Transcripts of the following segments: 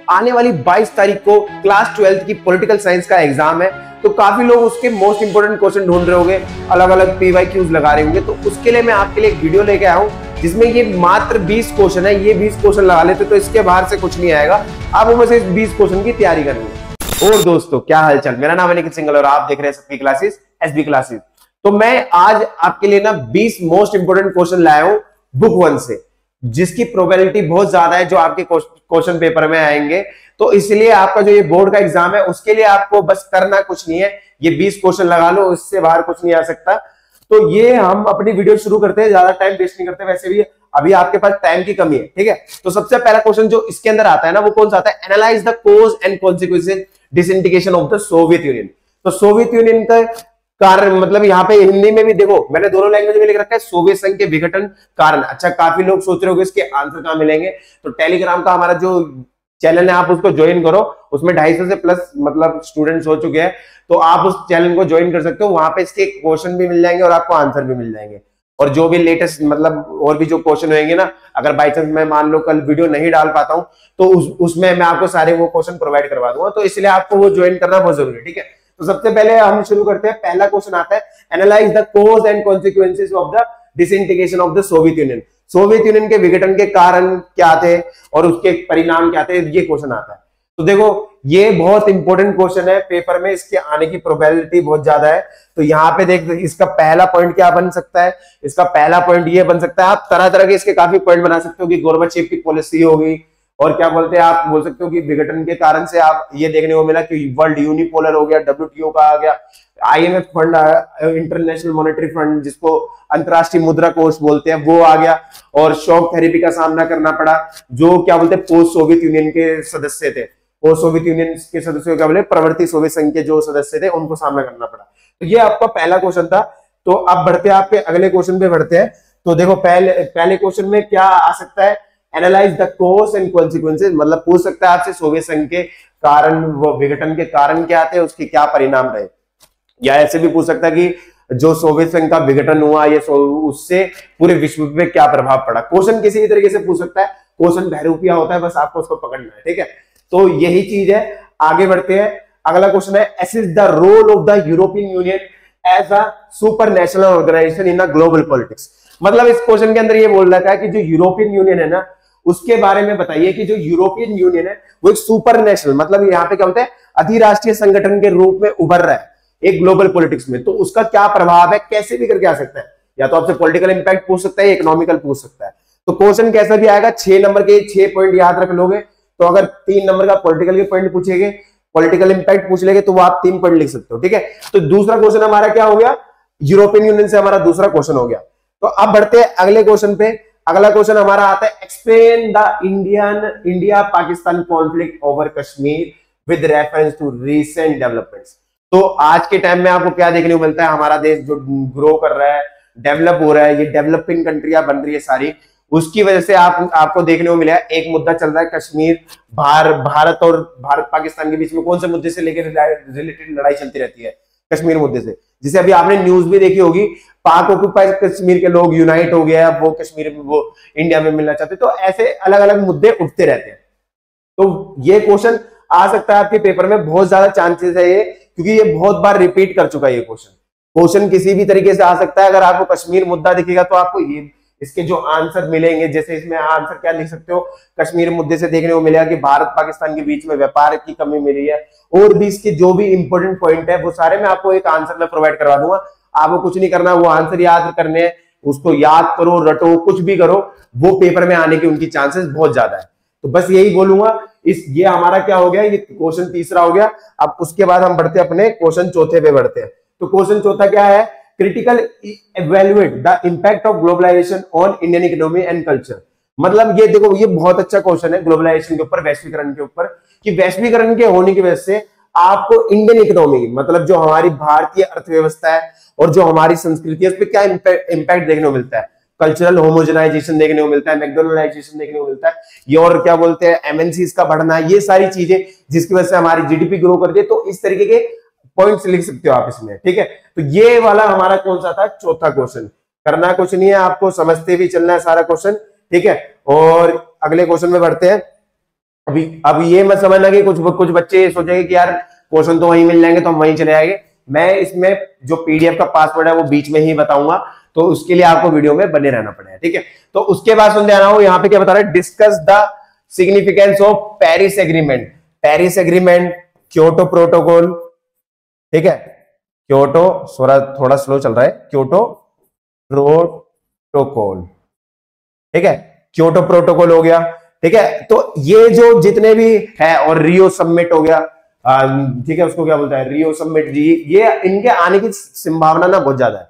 आने वाली 22 तारीख को क्लास 12th की पॉलिटिकल साइंस का एग्जाम है, तो काफी लोग उसके मोस्ट इंपोर्टेंट क्वेश्चन ढूंढ रहे होंगे, अलग अलग PYQs लगा रहे होंगे। तो उसके लिए मैं आपके लिए एक वीडियो लेके आया हूँ जिसमें ये मात्र 20 क्वेश्चन है। ये 20 क्वेश्चन लगा लेते तो इसके बाहर से कुछ नहीं आएगा। आपको बस इस 20 क्वेश्चन की तैयारी करनी है। और दोस्तों, क्या हालचाल? मेरा नाम है निखिल सिंघल और आप देख रहे हैं सबकी क्लासेस SB क्लासेस। तो मैं आज आपके लिए ना 20 मोस्ट इंपोर्टेंट क्वेश्चन लाया हूं बुक 1 से, जिसकी प्रोबेबिलिटी बहुत ज्यादा है जो आपके क्वेश्चन पेपर में आएंगे। तो इसलिए आपका जो ये बोर्ड का एग्जाम है उसके लिए आपको बस करना कुछ नहीं है, ये 20 क्वेश्चन लगा लो, इससे बाहर कुछ नहीं आ सकता। तो ये हम अपनी वीडियो शुरू करते हैं, ज्यादा टाइम वेस्ट नहीं करते, वैसे भी अभी आपके पास टाइम की कमी है, ठीक है। तो सबसे पहला क्वेश्चन जो इसके अंदर आता है ना, वो कौन सा आता है? Analyse the cause and consequences disintegration of the Soviet union. तो सोवियत यूनियन का कारण, मतलब यहाँ पे हिंदी में भी देखो मैंने दोनों लैंग्वेज में लिख रखा है, सोवियत संघ के विघटन कारण। अच्छा, काफी लोग सोच रहे होंगे इसके आंसर कहां मिलेंगे। तो टेलीग्राम का हमारा जो चैनल है आप उसको ज्वाइन करो, उसमें 250 से प्लस मतलब स्टूडेंट्स हो चुके हैं, तो आप उस चैनल को ज्वाइन कर सकते हो। वहां पे इसके क्वेश्चन भी मिल जाएंगे और आपको आंसर भी मिल जाएंगे, और जो भी लेटेस्ट मतलब और भी जो क्वेश्चन होंगे ना, अगर बाई चांस मैं मान लो कल वीडियो नहीं डाल पाता हूं तो उसमें मैं आपको सारे वो क्वेश्चन प्रोवाइड करवा दूंगा। तो इसलिए आपको वो ज्वाइन करना बहुत जरूरी है, ठीक है। तो सबसे पहले हम शुरू करते हैं। पहला क्वेश्चन आता है, analyse the cause and consequences of the disintegration of the Soviet union. Soviet union के विघटन के कारण क्या थे और उसके परिणाम क्या थे, ये क्वेश्चन आता है। तो देखो ये बहुत इंपॉर्टेंट क्वेश्चन है पेपर में, इसके आने की प्रोबेबिलिटी बहुत ज्यादा है। तो यहाँ पे देख, इसका पहला पॉइंट क्या बन सकता है? इसका पहला पॉइंट ये बन सकता है, आप तरह तरह के इसके काफी पॉइंट बना सकते हो कि गोर्बाचेव की पॉलिसी होगी, और क्या बोलते हैं आप बोल सकते हो कि विघटन के कारण से आप ये देखने को मिला कि वर्ल्ड यूनिपोलर हो गया, WTO का आ गया, IMF fund, international monetary fund जिसको अंतरराष्ट्रीय मुद्रा कोष बोलते हैं, वो आ गया, और शॉक थेरेपी का सामना करना पड़ा जो क्या बोलते हैं पोस्ट सोवियत यूनियन के सदस्य थे। पोस्ट सोवियत यूनियन के सदस्यों क्या बोले, प्रवर्ती सोवियत संघ के जो सदस्य थे उनको सामना करना पड़ा। तो ये आपका पहला क्वेश्चन था। तो अब बढ़ते हैं आपके अगले क्वेश्चन पे बढ़ते हैं। तो देखो पहले क्वेश्चन में क्या आ सकता है? Analyse the cause and consequences, मतलब पूछ सकता है आपसे सोवियत संघ के कारण, वो विघटन के कारण क्या थे, उसके क्या परिणाम रहे। या ऐसे भी पूछ सकता है कि जो सोवियत संघ का विघटन हुआ ये उससे पूरे विश्व पे क्या प्रभाव पड़ा। क्वेश्चन किसी भी तरीके से पूछ सकता है, क्वेश्चन बहरूपिया होता है, बस आपको उसको पकड़ना है, ठीक है। तो यही चीज है। आगे बढ़ते हैं। अगला क्वेश्चन है, assess the role of the European Union as a super national organization in a global politics. मतलब इस क्वेश्चन के अंदर ये बोल रहा है कि जो यूरोपियन यूनियन है ना, उसके बारे में बताइए कि जो यूरोपियन यूनियन है वो एक सुपर नेशनल, मतलब यहाँ पे क्या बोलते हैं, अधिराष्ट्रीय संगठन के रूप में उभर रहा है एक ग्लोबल पॉलिटिक्स में। तो उसका क्या प्रभाव है, कैसे भी करके आ सकता है। या तो आपसे पॉलिटिकल इंपैक्ट पूछ सकता है, इकोनॉमिकल पूछ सकता है। तो क्वेश्चन कैसा भी आएगा, 6 नंबर के 6 पॉइंट याद रख लोगे। तो अगर 3 नंबर का पॉलिटिकल के पॉइंट पूछेंगे, पॉलिटिकल इंपैक्ट पूछ लेंगे, तो वो आप 3 पॉइंट लिख सकते हो, ठीक है। तो दूसरा क्वेश्चन हमारा क्या हो गया, यूरोपियन यूनियन से हमारा दूसरा क्वेश्चन हो गया। तो अब बढ़ते हैं अगले क्वेश्चन पे। अगला क्वेश्चन हमारा आता है, explain the India Pakistan conflict over Kashmir with reference to recent developments. तो आज के टाइम में आपको क्या देखने को मिलता है, हमारा देश जो ग्रो कर रहा है, डेवलप हो रहा है, ये डेवलपिंग कंट्रियां बन रही है सारी, उसकी वजह से आपको देखने को मिला एक मुद्दा चल रहा है कश्मीर। भारत और भारत पाकिस्तान के बीच में कौन से मुद्दे से लेकर रिलेटेड लड़ाई चलती रहती है? कश्मीर मुद्दे से। जिसे अभी आपने न्यूज भी देखी होगी, पाक ऑक्युपाइड कश्मीर के लोग यूनाइट हो गया, वो कश्मीर में वो इंडिया में मिलना चाहते। तो ऐसे अलग अलग मुद्दे उठते रहते हैं। तो ये क्वेश्चन आ सकता है आपके पेपर में, बहुत ज्यादा चांसेस है ये, क्योंकि ये बहुत बार रिपीट कर चुका है ये क्वेश्चन किसी भी तरीके से आ सकता है। अगर आपको कश्मीर मुद्दा दिखेगा तो आपको ये इसके जो आंसर मिलेंगे, जैसे इसमें आंसर क्या लिख सकते हो, कश्मीर मुद्दे से देखने को मिलेगा कि भारत पाकिस्तान के बीच में व्यापार की कमी मिली है, और भी इसके जो भी इंपॉर्टेंट पॉइंट है वो सारे मैं आपको एक आंसर में प्रोवाइड करवा दूंगा। आपको कुछ नहीं करना, वो आंसर याद करने हैं, उसको याद करो, रटो, कुछ भी करो, वो पेपर में आने की उनकी चांसेस बहुत ज्यादा है। तो बस यही बोलूंगा। ये हमारा क्या हो गया, ये क्वेश्चन तीसरा हो गया। अब उसके बाद हम बढ़ते अपने क्वेश्चन चौथे पे बढ़ते हैं। तो क्वेश्चन चौथा क्या है, critical evaluate the impact of globalization on Indian economy and culture. मतलब ये देखो, ये बहुत अच्छा क्वेश्चन है ग्लोबलाइजेशन के ऊपर, वैश्वीकरण के ऊपर, कि वैश्वीकरण के होने की वजह से आपको इंडियन इकोनॉमी, मतलब जो हमारी भारतीय अर्थव्यवस्था है और जो हमारी संस्कृति है, उस पर क्या इंपैक्ट देखने को मिलता है। कल्चरल होमोजेनाइजेशन देखने को मिलता है, मैकडोनलाइजेशन देखने को मिलता है, ये और क्या बोलते हैं MNCs का बढ़ना, ये सारी चीजें जिसकी वजह से हमारी GDP ग्रो करती है। तो इस तरीके के पॉइंट्स लिख सकते हो आप इसमें, ठीक है। तो ये वाला हमारा कौन सा था, चौथा क्वेश्चन। करना कुछ नहीं है, आपको समझते भी चलना है सारा क्वेश्चन, ठीक है। और अगले क्वेश्चन में बढ़ते हैं। अब ये मत समझना कि कुछ बच्चे सोचेंगे कि यार क्वेश्चन तो वहीं मिल जाएंगे तो हम वहीं चले आएंगे। मैं इसमें जो पीडीएफ का पासवर्ड है वो बीच में ही बताऊंगा, तो उसके लिए आपको वीडियो में बने रहना पड़ेगा, ठीक है। तो उसके बाद सुन ध्यान हो, यहाँ पे क्या बता रहा है, discuss the significance of Paris agreement. Paris agreement, Kyoto protocol, ठीक है, क्योटो, थोड़ा स्लो चल रहा है, क्योटो प्रोटोकॉल, ठीक है, क्योटो प्रोटोकॉल हो गया, ठीक है। तो ये जो जितने भी है, और रियो सबमिट हो गया, ठीक है, उसको क्या बोलता है, रियो सबमिट जी, ये इनके आने की संभावना ना बहुत ज्यादा है।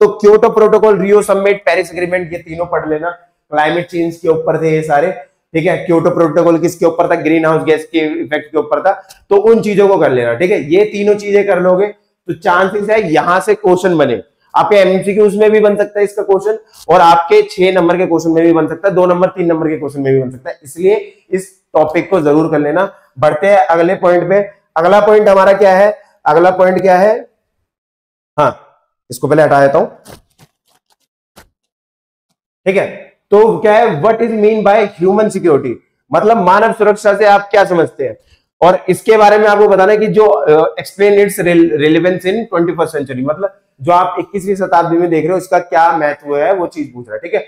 तो क्योटो प्रोटोकॉल, रियो सबमिट, पेरिस एग्रीमेंट, ये तीनों पढ़ लेना। क्लाइमेट चेंज के ऊपर थे ये सारे, ठीक है। क्योटो प्रोटोकॉल किसके ऊपर था, ग्रीन हाउस गैस के इफेक्ट के ऊपर था, तो उन चीजों को कर लेना, ठीक है। ये तीनों चीजें कर लोगे तो चांसेस है यहां से क्वेश्चन बने। आपके एमसीक्यूज में भी बन सकता है इसका क्वेश्चन, और आपके 6 नंबर के क्वेश्चन में भी बन सकता है, 2 नंबर 3 नंबर के क्वेश्चन में भी बन सकता है। इसलिए इस टॉपिक को जरूर कर लेना। बढ़ते हैं अगले पॉइंट पे। अगला पॉइंट हमारा क्या है, अगला पॉइंट क्या है, हाँ इसको पहले हटा देता हूं, ठीक है। तो क्या है, what is mean by human security, मतलब मानव सुरक्षा से आप क्या समझते हैं, और इसके बारे में आपको बताना है कि जो explain it's relevance in 21st century, मतलब जो आप 21वीं शताब्दी में देख रहे हो इसका क्या महत्व है, वो चीज पूछ रहा है, ठीक है।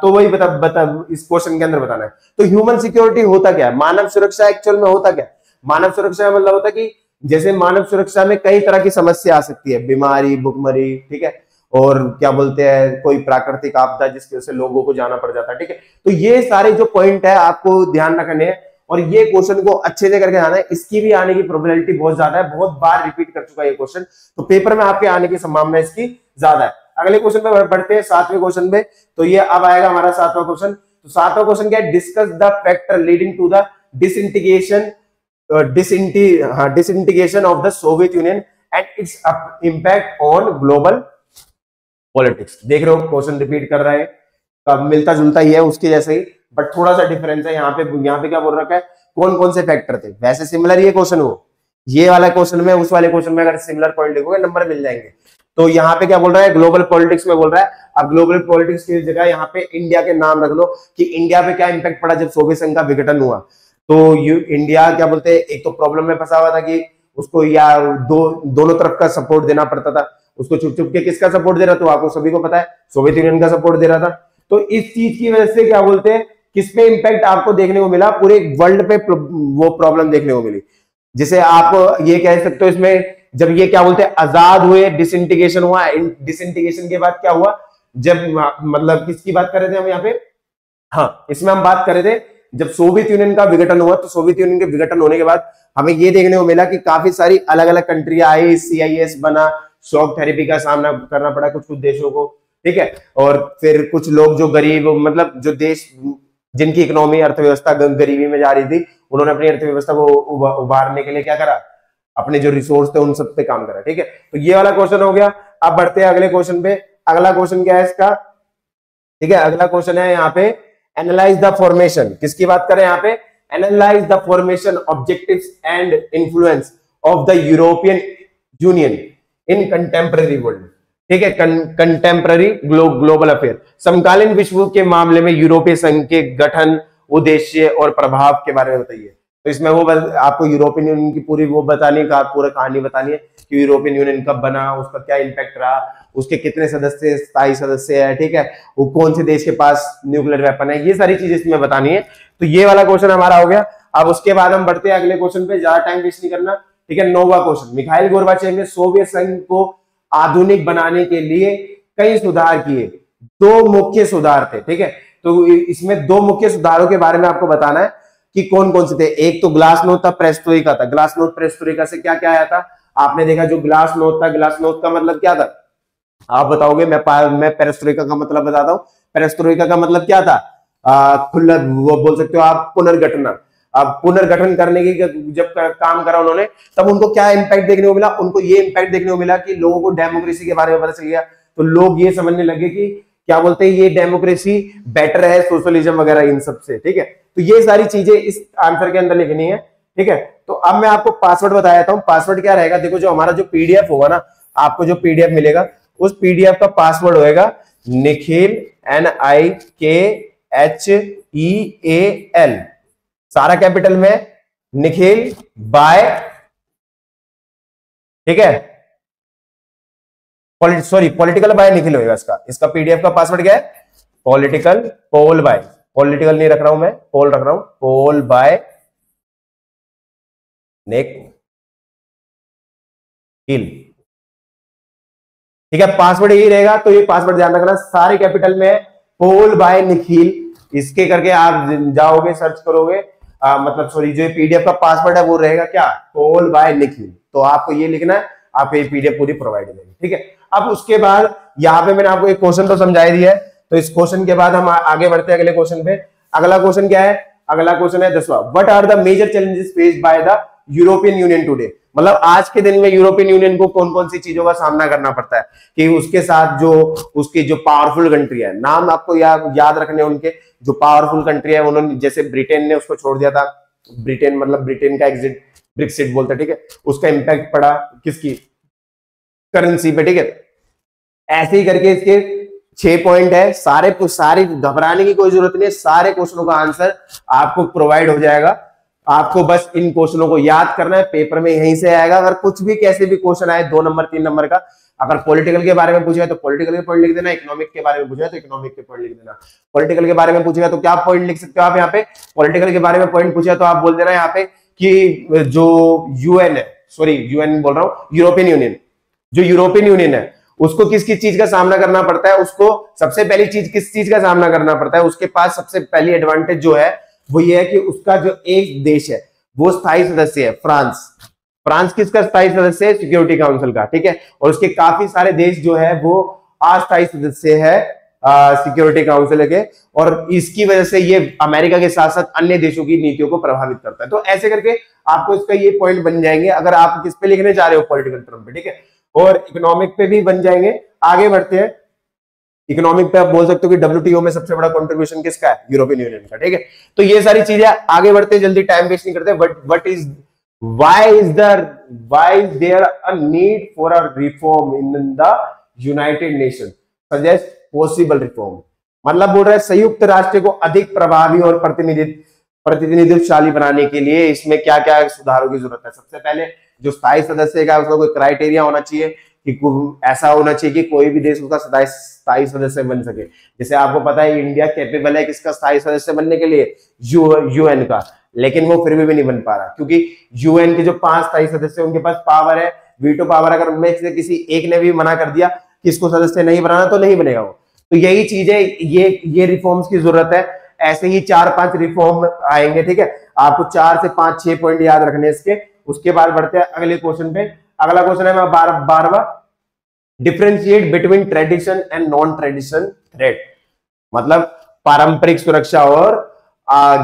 तो वही बता इस क्वेश्चन के अंदर बताना है। तो ह्यूमन सिक्योरिटी होता क्या है, मानव सुरक्षा एक्चुअल में होता क्या है। मानव सुरक्षा मतलब होता है कि जैसे मानव सुरक्षा में कई तरह की समस्या आ सकती है, बीमारी, भुखमरी, ठीक है, और क्या बोलते हैं कोई प्राकृतिक आपदा जिसकी वजह से लोगों को जाना पड़ जाता है, ठीक है। तो ये सारे जो पॉइंट है आपको ध्यान रखने हैं, और ये क्वेश्चन को अच्छे से करके आना है। इसकी भी आने की प्रोबेबिलिटी बहुत ज्यादा है, बहुत बार रिपीट कर चुका है ये क्वेश्चन, तो पेपर में आपके आने की संभावना इसकी ज्यादा है। अगले क्वेश्चन पे बढ़ते हैं, 7वें क्वेश्चन पे। तो ये अब आएगा हमारा 7वां क्वेश्चन। तो 7वां क्वेश्चन क्या है, discuss the factor leading to the disintegration of the Soviet Union and its impact on global politics. देख रहे हो क्वेश्चन रिपीट कर रहा है, कब मिलता जुलता ही है उसके जैसे ही, बट थोड़ा सा डिफरेंस है। यहाँ पे क्या बोल रखा है, कौन कौन से फैक्टर थे, वैसे सिमिलर ये क्वेश्चन हो, ये वाला क्वेश्चन में उस वाले क्वेश्चन में अगर सिमिलर पॉइंट लिखोगे नंबर मिल जाएंगे। तो यहाँ पे क्या बोल रहा है, ग्लोबल पॉलिटिक्स में बोल रहा है। अब ग्लोबल पॉलिटिक्स की जगह यहाँ पे इंडिया के नाम रख लो कि इंडिया पे क्या इंपैक्ट पड़ा जब सोवियत संघ का विघटन हुआ। तो इंडिया क्या बोलते हैं, एक तो प्रॉब्लम में फंसा हुआ था कि उसको या दोनों तरफ का सपोर्ट देना पड़ता था, उसको चुप चुप के किसका सपोर्ट दे रहा, तो आपको सभी को पता है सोवियत यूनियन का सपोर्ट दे रहा था। तो इस चीज की वजह से क्या बोलते हैं, किस पे इंपैक्ट आपको देखने को मिला, पूरे वर्ल्ड पे वो प्रॉब्लम देखने को मिली। जिसे आप ये कह सकते हो, इसमें जब ये क्या बोलते हैं आजाद हुए, डिसइंटीग्रेशन हुआ, डिसइंटीग्रेशन के बाद क्या हुआ, जब मतलब किसकी बात कर रहे थे हम यहाँ पे, हाँ इसमें हम बात कर रहे थे जब सोवियत यूनियन का विघटन हुआ। तो सोवियत यूनियन के विघटन होने के बाद हमें ये देखने को मिला कि काफी सारी अलग अलग कंट्री आई, CIS बना, शॉक थेरेपी का सामना करना पड़ा कुछ कुछ देशों को, ठीक है। और फिर कुछ लोग जो गरीब, मतलब जो देश जिनकी इकोनॉमी अर्थव्यवस्था गरीबी में जा रही थी, उन्होंने अपनी अर्थव्यवस्था को उभारने के लिए क्या करा, अपने जो रिसोर्स थे उन सब पे काम करा, ठीक है। तो ये वाला क्वेश्चन हो गया। अब बढ़ते हैं अगले क्वेश्चन पे। अगला क्वेश्चन क्या है इसका, ठीक है, अगला क्वेश्चन है यहाँ पे एनालाइज द फॉर्मेशन, किसकी बात करें यहाँ पे, analyse the formation, objectives and influence of the European union in contemporary world, ठीक है, कंटेम्पररी ग्लोबल अफेयर, समकालीन विश्व के मामले में यूरोपीय संघ के गठन, उद्देश्य और प्रभाव के बारे में बताइए। तो इसमें वो आपको यूरोपियन यूनियन की पूरी वो बतानी है, पूरा कहानी बतानी है कि यूरोपियन यूनियन कब बना, उसका क्या इंपैक्ट रहा, उसके कितने सदस्य, स्थायी सदस्य है, ठीक है, वो कौन से देश के पास न्यूक्लियर वेपन है, ये सारी चीजें इसमें बतानी है। तो ये वाला क्वेश्चन हमारा हो गया। अब उसके बाद हम बढ़ते हैं अगले क्वेश्चन पे, ज्यादा टाइम वेस्ट नहीं करना, ठीक है। 9वां क्वेश्चन, मिखाइल गोर्बाचेव ने सोवियत संघ को आधुनिक बनाने के लिए कई सुधार किए, 2 मुख्य सुधार थे, ठीक है। तो इसमें 2 मुख्य सुधारों के बारे में आपको बताना है कि कौन कौन से थे। एक तो ग्लासनोस्ट था, पेरेस्ट्रोइका था। ग्लासनोस्ट पेरेस्ट्रोइका से क्या क्या आया था, आपने देखा जो ग्लासनोस्ट था, ग्लासनोस्ट का मतलब क्या था आप बताओगे, मैं पेरेस्ट्रोइका का मतलब बताता हूं। पेरेस्ट्रोइका का मतलब क्या था, खुला, वो बोल सकते हो आप पुनर्गठन। अब पुनर्गठन करने की जब काम करा उन्होंने, तब उनको क्या इंपैक्ट देखने को मिला, उनको ये इंपैक्ट देखने को मिला कि लोगों को डेमोक्रेसी के बारे में पता चल गया। तो लोग ये समझने लगे कि क्या बोलते हैं, ये डेमोक्रेसी बेटर है सोशलिज्म वगैरह इन सब से, ठीक है। तो ये सारी चीजें इस आंसर के अंदर लिखनी है, ठीक है। तो अब मैं आपको पासवर्ड बता देता हूं। पासवर्ड क्या रहेगा, देखो जो हमारा जो पीडीएफ होगा ना, आपको जो पीडीएफ मिलेगा उस पीडीएफ का पासवर्ड होएगा निखिल NIKHEAL, सारा कैपिटल में, निखिल बाय, ठीक है, सॉरी पॉलिटिकल बाय निखिल होगा इसका पीडीएफ का पासवर्ड क्या है, पॉलिटिकल पोल बाय, पॉलिटिकल नहीं रख रहा हूं मैं, पोल रख रहा हूं, पोल बाय निखिल, ठीक है, पासवर्ड यही रहेगा। तो ये पासवर्ड ध्यान रखना, सारे कैपिटल में, पोल बाय निखिल, इसके करके आप जाओगे सर्च करोगे, मतलब सॉरी जो पीडीएफ का पासवर्ड है वो रहेगा क्या, पोल बाय निखिल। तो आपको ये लिखना है, आपको ये पीडीएफ पूरी प्रोवाइड करेंगे, ठीक है। अब उसके बाद यहाँ पे मैंने आपको एक क्वेश्चन तो समझा ही दिया है, तो इस क्वेश्चन के बाद हम आगे बढ़ते हैं अगले क्वेश्चन पे। अगला क्वेश्चन क्या है, अगला क्वेश्चन है 10वां, what are the major challenges faced by the European Union today. मतलब आज के दिन में यूरोपियन यूनियन को कौन कौन सी चीजों का सामना करना पड़ता है, कि उसके साथ जो उसकी जो पावरफुल कंट्री है, नाम आपको याद रखने उनके, जो पावरफुल कंट्री है उन्होंने, जैसे ब्रिटेन ने उसको छोड़ दिया था, ब्रिटेन मतलब ब्रिटेन का एग्जिट, ब्रेक्सिट बोलते हैं, ठीक है, उसका इंपैक्ट पड़ा किसकी, करेंसी पे, ठीक है। ऐसे ही करके इसके 6 पॉइंट है, सारे घबराने की कोई जरूरत नहीं है, सारे क्वेश्चनों का आंसर आपको प्रोवाइड हो जाएगा। आपको बस इन क्वेश्चनों को याद करना है, पेपर में यहीं से आएगा। अगर कुछ भी कैसे भी क्वेश्चन आए 2 नंबर 3 नंबर का, अगर पॉलिटिकल के बारे में पूछेगा तो पॉलिटिकल के पॉइंट लिख देना, इकोनॉमिक के बारे में पूछेगा तो इकोनॉमिक के पॉइंट लिख देना। पॉलिटिकल के बारे में पूछेगा तो क्या पॉइंट लिख सकते हो आप यहाँ पे, पॉलिटिकल के बारे में पॉइंट पूछेगा तो आप बोल देना यहाँ पे कि जो यूएन है, सॉरी यूएन बोल रहा हूँ, यूरोपियन यूनियन, जो यूरोपियन यूनियन है उसको किस किस चीज का सामना करना पड़ता है, उसको सबसे पहली चीज किस चीज का सामना करना पड़ता है, उसके पास सबसे पहली एडवांटेज जो है वो ये है कि उसका जो एक देश है वो स्थायी सदस्य है, फ्रांस। फ्रांस किसका स्थायी सदस्य है, सिक्योरिटी काउंसिल का, ठीक है। और उसके काफी सारे देश जो है वो अस्थायी सदस्य है सिक्योरिटी काउंसिल के, और इसकी वजह से ये अमेरिका के साथ साथ अन्य देशों की नीतियों को प्रभावित करता है। तो ऐसे करके आपको इसका ये पॉइंट बन जाएंगे, अगर आप किस पे लिखने जा रहे हो, पॉलिटिकल टर्म पे, ठीक है, और इकोनॉमिक पे भी बन जाएंगे। आगे बढ़ते हैं, इकोनॉमिक पे आप बोल सकते हो कि डब्ल्यूटीओ में सबसे बड़ा कंट्रीब्यूशन किसका है, यूरोपियन यूनियन का, ठीक है। तो ये सारी चीजें, आगे बढ़ते हैं, जल्दी टाइम वेस्ट नहीं करते। why is there a need for a reform in the United Nations suggest possible reform। मतलब बोल रहा है संयुक्त राष्ट्र को अधिक प्रभावी और प्रतिनिधित्वशाली बनाने के लिए इसमें क्या क्या सुधारों की जरूरत है। सबसे पहले जो स्थायी सदस्य का उसका कोई क्राइटेरिया होना चाहिए, कि ऐसा होना चाहिए कि कोई भी देश उसका स्थायी सदस्य बन सके। जैसे आपको पता है इंडिया कैपेबल है किसका स्थायी सदस्य बनने के लिए, यूएन का, लेकिन वो फिर भी नहीं बन पा रहा, क्योंकि यूएन के जो 5 स्थायी सदस्य उनके पास पावर है, वीटो पावर। अगर उनमें से किसी एक ने भी मना कर दिया कि इसको सदस्य नहीं बनाना तो नहीं बनेगा वो। तो यही चीज है, ये रिफॉर्म्स की जरूरत है। ऐसे ही 4-5 रिफॉर्म आएंगे, ठीक है। आपको 4 से 5-6 पॉइंट याद रखने इसके। उसके बाद बढ़ते हैं अगले क्वेश्चन पे। अगला क्वेश्चन है 12वां, differentiate between tradition and non tradition threat. मतलब पारंपरिक सुरक्षा और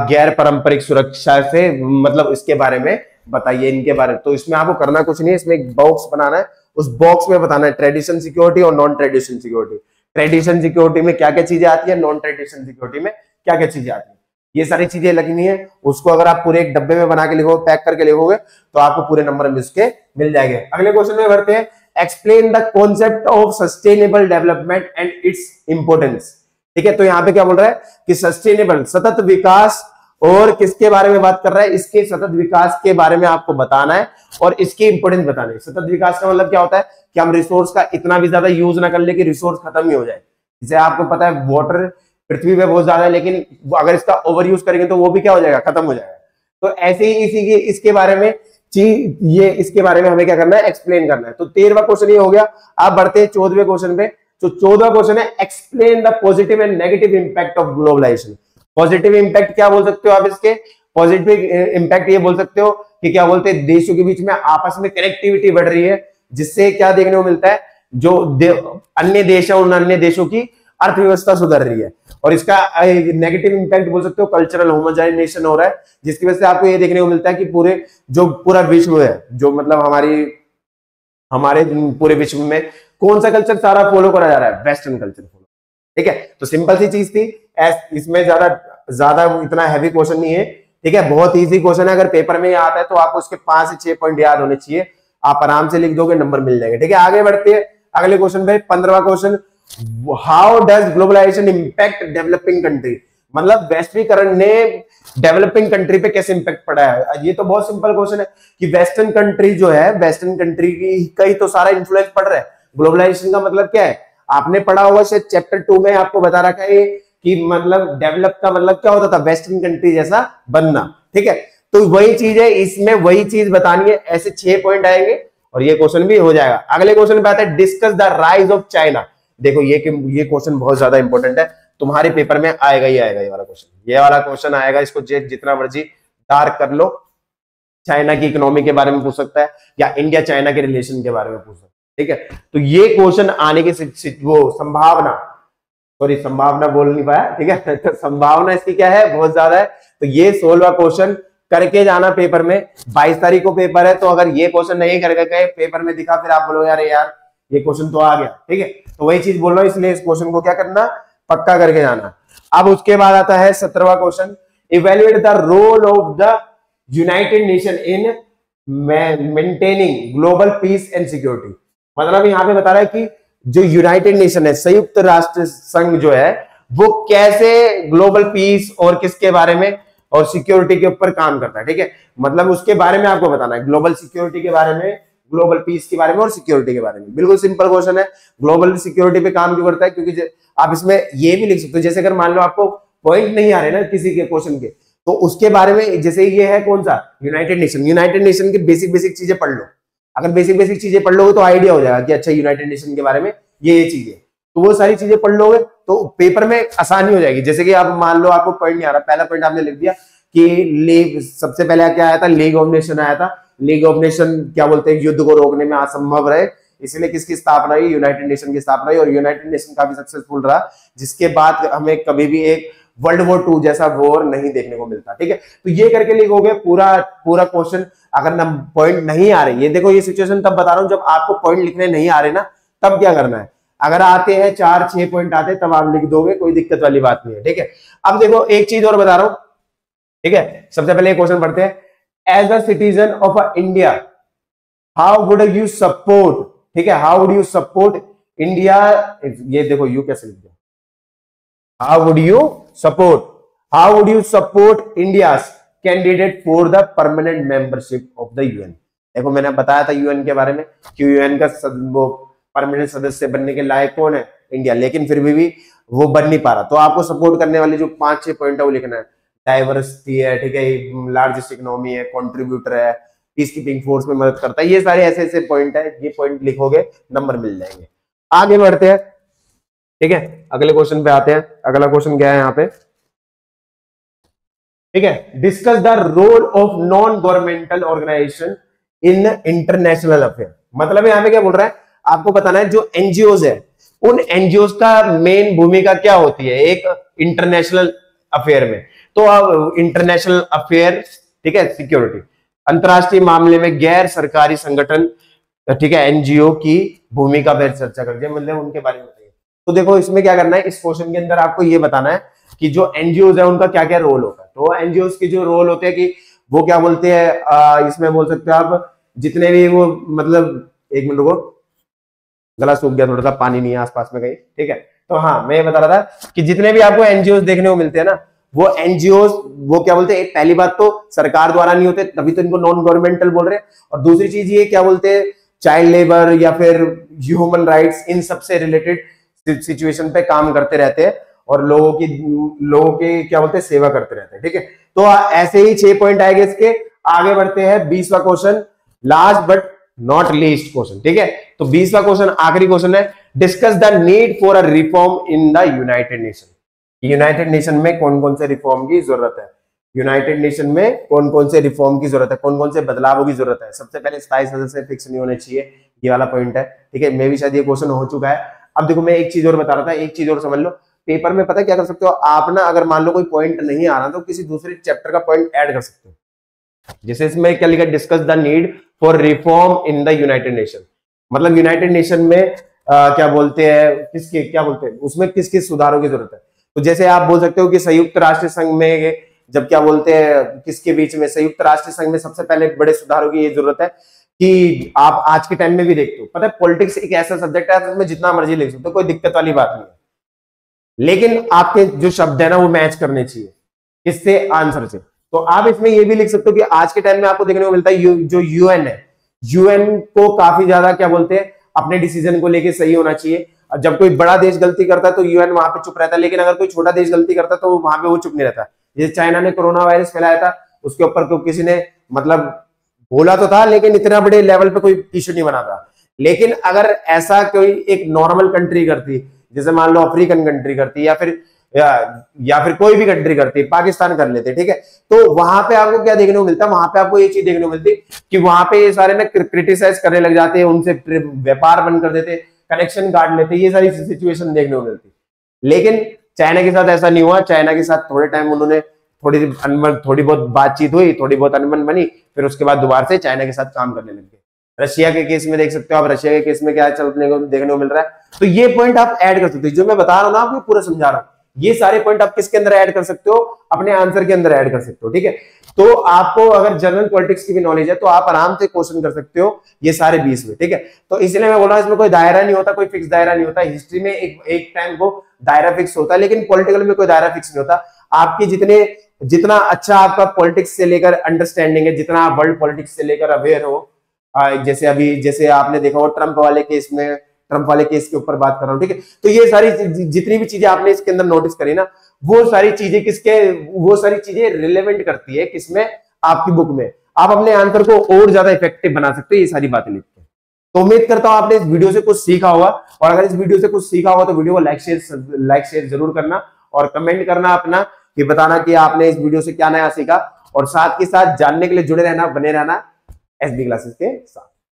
गैर पारंपरिक सुरक्षा से, मतलब इसके बारे में बताइए, इनके बारे में। तो इसमें आपको करना कुछ नहीं है, इसमें एक बॉक्स बनाना है, उस बॉक्स में बताना है ट्रेडिशन सिक्योरिटी और non tradition security. Tradition security में क्या क्या चीजें आती है, नॉन ट्रेडिशन सिक्योरिटी में क्या क्या चीजें आती है, ये सारी चीजें लगनी है। उसको अगर आप पूरे एक डब्बे में बना के लिखोगे, पैक करके लिखोगे, तो आपको पूरे नंबर में इसके मिल जाएंगे। अगले क्वेश्चन में बढ़ते हैं, explain the concept of sustainable development and it's importance. ठीक है, तो यहाँ पे क्या बोल रहा है कि सस्टेनेबल, सतत विकास, और किसके बारे में बात कर रहा है, इसके सतत विकास के बारे में आपको बताना है और इसकी इंपोर्टेंस बताना है। सतत विकास का मतलब क्या होता है कि हम रिसोर्स का इतना भी ज्यादा यूज ना कर ले कि रिसोर्स खत्म ही हो जाए। जैसे आपको पता है वाटर पृथ्वी पे बहुत ज्यादा है, लेकिन अगर इसका ओवर यूज करेंगे तो वो भी क्या हो जाएगा, खत्म हो जाएगा। तो ऐसे ही इसी के इसके बारे में इसके बारे में हमें क्या करना है, एक्सप्लेन करना है। तो 13वां क्वेश्चन ये हो गया। आप बढ़ते हैं 14वें क्वेश्चन पे। तो 14वां क्वेश्चन है, explain the positive and negative impact of globalization. Positive impact क्या बोल सकते हो आप इसके, पॉजिटिव इंपैक्ट ये बोल सकते हो कि क्या बोलते हैं, देशों के बीच में आपस में कनेक्टिविटी बढ़ रही है, जिससे क्या देखने को मिलता है, जो अन्य देश है उन अन्य देशों की अर्थव्यवस्था सुधर रही है। और इसका नेगेटिव इंपैक्ट बोल सकते हो, कल्चरल होमोजाइजेशन हो रहा है, जिसकी वजह से आपको ये देखने को मिलता है कि पूरा विश्व है, जो मतलब हमारे पूरे विश्व में कौन सा कल्चर सारा फॉलो करा जा रहा है, वेस्टर्न कल्चर फॉलो। ठीक है, तो सिंपल सी चीज थी, इसमें ज्यादा इतना हैवी क्वेश्चन नहीं है। ठीक है, बहुत इजी क्वेश्चन है। अगर पेपर में आता है तो आपको उसके 5 से 6 पॉइंट याद होने चाहिए, आप आराम से लिख दोगे, नंबर मिल जाएंगे। ठीक है, आगे बढ़ते हैं अगले क्वेश्चन पे। 15वां question, how does globalisation impact developing country. मतलब वैश्वीकरण ने डेवलपिंग कंट्री पे कैसे इंपैक्ट पड़ा है। ये तो बहुत सिंपल क्वेश्चन है कि वेस्टर्न कंट्री जो है, वेस्टर्न कंट्री की कई तो सारा इन्फ्लुएंस पड़ रहा है। ग्लोबलाइजेशन का मतलब क्या है, आपने पढ़ा होगा शायद चैप्टर 2 में आपको बता रखा है कि मतलब डेवलप का मतलब क्या होता था, वेस्टर्न कंट्री जैसा बनना। ठीक है, तो वही चीज है, इसमें वही चीज बतानी है। ऐसे 6 पॉइंट आएंगे और ये क्वेश्चन भी हो जाएगा। अगले क्वेश्चन पे आता है discuss the rise of China. देखो ये क्वेश्चन बहुत ज्यादा इंपॉर्टेंट है, तुम्हारे पेपर में आएगा ही आएगा ये वाला क्वेश्चन। ये वाला क्वेश्चन आएगा, इसको जितना मर्जी डार्क कर लो। चाइना की इकोनॉमी के बारे में पूछ सकता है या इंडिया चाइना के रिलेशन के बारे में पूछ सकता है। ठीक है, तो ये क्वेश्चन आने की वो संभावना, सॉरी संभावना बोल नहीं पाया, ठीक है, तो संभावना इसकी क्या है, बहुत ज्यादा है। तो ये 16वां क्वेश्चन करके जाना पेपर में। 22 तारीख को पेपर है, तो अगर ये क्वेश्चन नहीं करके गए पेपर में दिखा, फिर आप बोलो यार ये क्वेश्चन तो आ गया। ठीक है, तो वही चीज बोल रहा हूं, इसलिए इस क्वेश्चन को क्या करना, पक्का करके जाना। अब उसके बाद आता है 17वां question, evaluate the role of the United Nation in maintaining global peace and security. मतलब यहाँ पे बता रहा है कि जो यूनाइटेड नेशन है, संयुक्त राष्ट्र संघ जो है, वो कैसे ग्लोबल पीस और किसके बारे में और सिक्योरिटी के ऊपर काम करता है। ठीक है, मतलब उसके बारे में आपको बताना है, ग्लोबल सिक्योरिटी के बारे में, ग्लोबल पीस के बारे में और सिक्योरिटी के बारे में। बिल्कुल सिंपल क्वेश्चन है। ग्लोबल सिक्योरिटी पे काम क्यों करता है, क्योंकि आप इसमें ये भी लिख सकते हो, जैसे अगर मान लो आपको पॉइंट नहीं आ रहे ना किसी के क्वेश्चन के, तो उसके बारे में, जैसे ये है कौन सा, यूनाइटेड नेशन, यूनाइटेड नेशन की बेसिक चीजें पढ़ लो। अगर बेसिक चीजें पढ़ लोगे तो आइडिया हो जाएगा कि अच्छा यूनाइटेड नेशन के बारे में ये चीजें, तो वो सारी चीजें पढ़ लोगे तो पेपर में आसानी हो जाएगी। जैसे कि आप मान लो आपको पॉइंट नहीं आ रहा, पहला पॉइंट आपने लिख दिया कि लीग, सबसे पहले क्या आया था, लीग ऑफ नेशन आया था। लीग ऑफ नेशन क्या बोलते हैं, युद्ध को रोकने में असंभव रहे, इसलिए किसकी स्थापना हुई, यूनाइटेड नेशन की स्थापना हुई, और यूनाइटेड नेशन काफी सक्सेसफुल रहा, जिसके बाद हमें कभी भी एक वर्ल्ड वॉर 2 जैसा वॉर नहीं देखने को मिलता। ठीक है, तो ये करके लिखोगे पूरा क्वेश्चन। अगर पॉइंट नहीं आ रहे, ये देखो ये सिचुएशन तब बता रहा हूं जब आपको पॉइंट लिखने नहीं आ रहे ना, तब क्या करना है। अगर आते हैं 4-6 पॉइंट आते हैं तब आप लिख दोगे, कोई दिक्कत वाली बात नहीं है। ठीक है, अब देखो एक चीज और बता रहा हूं। ठीक है, सबसे पहले क्वेश्चन पढ़ते हैं, as a citizen of India how would you support, ठीक है, how would you support India, ये देखो यू कैसे लिख दिया, how would you support India candidate for the permanent membership of the UN. देखो मैंने बताया था यूएन के बारे में कि यूएन का वो परमानेंट सदस्य बनने के लायक कौन है, इंडिया, लेकिन फिर भी वो बन नहीं पा रहा। तो आपको सपोर्ट करने वाले जो 5-6 पॉइंट है वो लिखना है। डाइवर्सिटी है, ठीक है, लार्जेस्ट इकोनॉमी है, कंट्रीब्यूटर है, पीस कीपिंग फोर्स में मदद करता है, ये सारे ऐसे ऐसे पॉइंट है, ये पॉइंट लिखोगे नंबर मिल जाएंगे। आगे बढ़ते हैं। ठीक है, अगले क्वेश्चन पे आते हैं। अगला क्वेश्चन क्या है यहाँ पे, ठीक है, discuss the role of non governmental organization in international affair. मतलब यहाँ पे क्या बोल रहा है, आपको बताना है जो एनजीओज है, उन एनजीओज का मेन भूमिका क्या होती है एक इंटरनेशनल अफेयर में। तो अब इंटरनेशनल अफेयर, ठीक है, सिक्योरिटी, अंतरराष्ट्रीय मामले में गैर सरकारी संगठन, ठीक है, एनजीओ की भूमिका पर चर्चा करते हैं, मतलब उनके बारे में बताइए। तो देखो इसमें क्या करना है, इस क्वेश्चन के अंदर आपको ये बताना है कि जो एनजीओज है उनका क्या क्या रोल होता है। तो एनजीओज के जो रोल होते हैं कि वो क्या बोलते हैं, इसमें बोल सकते हो आप जितने भी वो, मतलब एक मिनट रुको, गला सूख गया, थोड़ा सा पानी नहीं है आसपास में कहीं। ठीक है, तो हाँ मैं ये बता रहा था कि जितने भी आपको एनजीओ देखने को मिलते हैं ना, वो एनजीओ वो क्या बोलते हैं, पहली बात तो सरकार द्वारा नहीं होते, तभी तो इनको नॉन गवर्नमेंटल बोल रहे हैं। और दूसरी चीज ये क्या बोलते हैं, चाइल्ड लेबर या फिर ह्यूमन राइट्स, इन सबसे रिलेटेड सिचुएशन पे काम करते रहते हैं और लोगों की क्या बोलते हैं, सेवा करते रहते हैं। ठीक है, तो ऐसे ही 6 पॉइंट आएंगे इसके। आगे बढ़ते हैं, 20वां question, last but not least question. ठीक है, तो 20वां क्वेश्चन आखिरी क्वेश्चन है, discuss the need for a reform in the United Nation. United Nation में कौन कौन से रिफॉर्म की जरूरत है, यूनाइटेड नेशन में कौन कौन से रिफॉर्म की जरूरत है, कौन कौन से बदलावों की जरूरत है। सबसे पहले स्थायी सदस्य फिक्स नहीं होने चाहिए, ये वाला पॉइंट है। ठीक है, मे भी शायद ये क्वेश्चन हो चुका है। अब देखो मैं एक चीज और बता रहा था, एक चीज और समझ लो, पेपर में पता क्या कर सकते हो आप ना, अगर मान लो कोई पॉइंट नहीं आ रहा तो किसी दूसरे चैप्टर का पॉइंट ऐड कर सकते हो। जैसे इसमें क्या लिखा, discuss the need for reform in the United nation, मतलब यूनाइटेड नेशन में क्या बोलते हैं, किसके क्या बोलते हैं, उसमें किस किस सुधारों की जरूरत है। तो जैसे आप बोल सकते हो कि संयुक्त राष्ट्र संघ में, जब क्या बोलते हैं किसके बीच में, संयुक्त राष्ट्र संघ में सबसे पहले बड़े सुधारों की ये जरूरत है कि आप आज के टाइम में भी देखते हो, पता है पॉलिटिक्स एक ऐसा सब्जेक्ट है जिसमें जितना मर्जी लिख सकते हो, कोई दिक्कत वाली बात नहीं है। लेकिन आपके जो शब्द है ना वो मैच करने चाहिए इससे आंसर से। तो आप इसमें ये भी लिख सकते हो कि आज के टाइम में आपको देखने को मिलता है जो यूएन है, यूएन को काफी ज्यादा क्या बोलते हैं, अपने डिसीजन को लेके सही होना चाहिए। जब कोई बड़ा देश गलती करता है तो यूएन वहां पे चुप रहता है, लेकिन अगर कोई छोटा देश गलती करता है तो वहां पे वो चुप नहीं रहता। जैसे चाइना ने कोरोना वायरस फैलाया था, उसके ऊपर किसी ने मतलब बोला तो था, लेकिन इतना बड़े लेवल पे कोई इश्यू नहीं बना था। लेकिन अगर ऐसा कोई एक नॉर्मल कंट्री करती, जैसे मान लो अफ्रीकन कंट्री करती, या फिर कोई भी कंट्री करती, पाकिस्तान कर लेते, ठीक है, तो वहां पे आपको क्या देखने को मिलता है, वहां पे आपको ये चीज देखने को मिलती कि वहां पे ये सारे ना क्रिटिसाइज करने लग जाते हैं, उनसे व्यापार बंद कर देते, कनेक्शन काट लेते, ये सारी सिचुएशन देखने को मिलती। लेकिन चाइना के साथ ऐसा नहीं हुआ। चाइना के साथ थोड़े टाइम उन्होंने थोड़ी बहुत बातचीत हुई, थोड़ी बहुत अनबन बनी, फिर उसके बाद दोबारा से चाइना के साथ काम करने लग गए। रशिया के केस में देख सकते हो आप, रशिया के केस में क्या चलने को देखने को मिल रहा है। तो ये पॉइंट आप ऐड कर सकते हो, जो मैं बता रहा हूं ना आपको पूरा समझा रहा हूं, ये सारे पॉइंट आप किसके अंदर ऐड कर सकते हो, अपने आंसर के अंदर ऐड कर सकते हो, ठीक है। तो आपको अगर जनरल पॉलिटिक्स की भी नॉलेज है तो आप आराम से क्वेश्चन कर सकते हो ये सारे 20 में, ठीक है। तो इसलिए मैं बोल रहा हूं इसमें कोई दायरा नहीं होता, कोई फिक्स दायरा नहीं होता। हिस्ट्री में एक टाइम को दायरा फिक्स होता है, लेकिन पॉलिटिकल में कोई दायरा फिक्स नहीं होता। आपकी जितना अच्छा आपका पॉलिटिक्स से लेकर अंडरस्टैंडिंग है, जितना आप वर्ल्ड पॉलिटिक्स से लेकर अवेयर हो, जैसे आपने देखा हो ट्रंप वाले केस के ऊपर बात कर रहा हूं, ठीक है। तो ये सारी जितनी भी चीजें आपने इसके अंदर नोटिस करी ना, वो सारी चीजें रिलेवेंट करती है किसमें, आपकी बुक में। आप अपने आंसर को और ज्यादा इफेक्टिव बना सकते हो ये सारी बातें लिख के। तो उम्मीद करता हूं आपने इस वीडियो से कुछ सीखा होगा, और अगर इस वीडियो से कुछ सीखा होगा तो वीडियो को लाइक शेयर जरूर करना, और कमेंट करना अपना कि बताना कि आपने इस वीडियो से क्या नया सीखा। और साथ के साथ जानने के लिए जुड़े रहना, बने रहना एसबी क्लासेस के साथ।